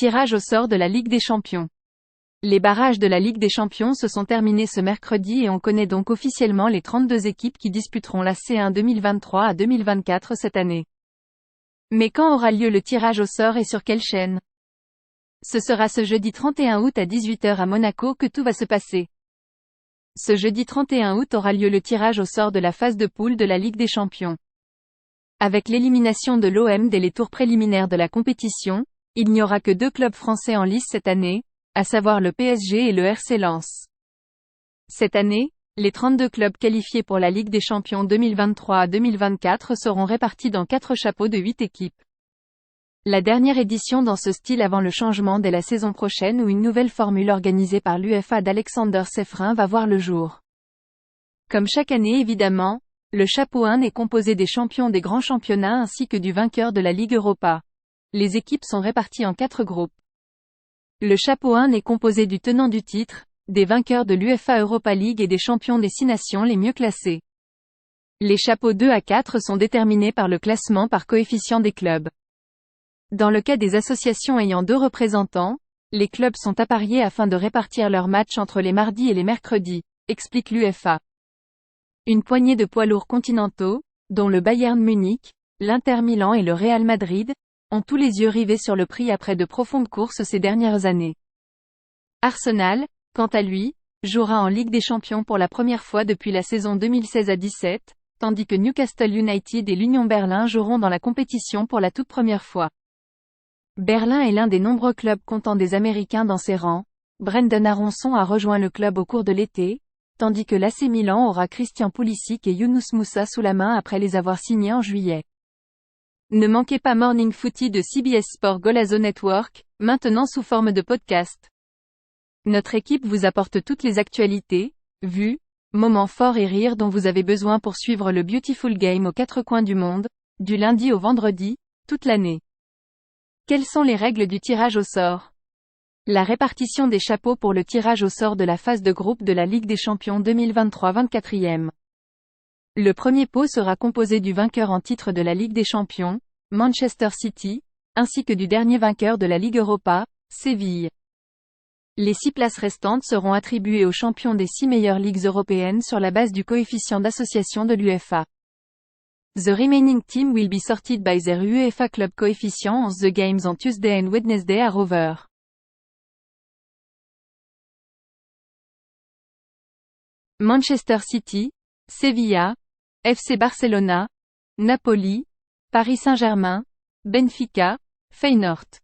tirage au sort de la Ligue des Champions. Les barrages de la Ligue des Champions se sont terminés ce mercredi et on connaît donc officiellement les 32 équipes qui disputeront la C1 2023 à 2024 cette année. Mais quand aura lieu le tirage au sort et sur quelle chaîne? Ce sera ce jeudi 31 août à 18 h à Monaco que tout va se passer. Ce jeudi 31 août aura lieu le tirage au sort de la phase de poule de la Ligue des Champions. Avec l'élimination de l'OM dès les tours préliminaires de la compétition, il n'y aura que 2 clubs français en lice cette année, à savoir le PSG et le RC Lens. Cette année, les 32 clubs qualifiés pour la Ligue des Champions 2023 à 2024 seront répartis dans 4 chapeaux de 8 équipes. La dernière édition dans ce style avant le changement dès la saison prochaine où une nouvelle formule organisée par l'UEFA d'Alexander Ceferin va voir le jour. Comme chaque année évidemment, le chapeau 1 est composé des champions des grands championnats ainsi que du vainqueur de la Ligue Europa. Les équipes sont réparties en 4 groupes. Le chapeau 1 est composé du tenant du titre, des vainqueurs de l'UEFA Europa League et des champions des 6 nations les mieux classés. Les chapeaux 2 à 4 sont déterminés par le classement par coefficient des clubs. Dans le cas des associations ayant 2 représentants, les clubs sont appariés afin de répartir leurs matchs entre les mardis et les mercredis, explique l'UEFA. Une poignée de poids lourds continentaux, dont le Bayern Munich, l'Inter Milan et le Real Madrid, ont tous les yeux rivés sur le prix après de profondes courses ces dernières années. Arsenal, quant à lui, jouera en Ligue des Champions pour la première fois depuis la saison 2016 à 17, tandis que Newcastle United et l'Union Berlin joueront dans la compétition pour la toute première fois. Berlin est l'un des nombreux clubs comptant des Américains dans ses rangs. Brendan Aronson a rejoint le club au cours de l'été, tandis que l'AC Milan aura Christian Pulisic et Younous Moussa sous la main après les avoir signés en juillet. Ne manquez pas Morning Footy de CBS Sport Golazo Network, maintenant sous forme de podcast. Notre équipe vous apporte toutes les actualités, vues, moments forts et rires dont vous avez besoin pour suivre le Beautiful Game aux 4 coins du monde, du lundi au vendredi, toute l'année. Quelles sont les règles du tirage au sort? La répartition des chapeaux pour le tirage au sort de la phase de groupe de la Ligue des Champions 2023 24e. Le premier pot sera composé du vainqueur en titre de la Ligue des Champions, Manchester City, ainsi que du dernier vainqueur de la Ligue Europa, Séville. Les 6 places restantes seront attribuées aux champions des 6 meilleures ligues européennes sur la base du coefficient d'association de l'UEFA. The remaining team will be sorted by their UEFA club coefficient on the games on Tuesday and Wednesday are over. Manchester City, Sevilla, FC Barcelona, Napoli, Paris Saint-Germain, Benfica, Feyenoord.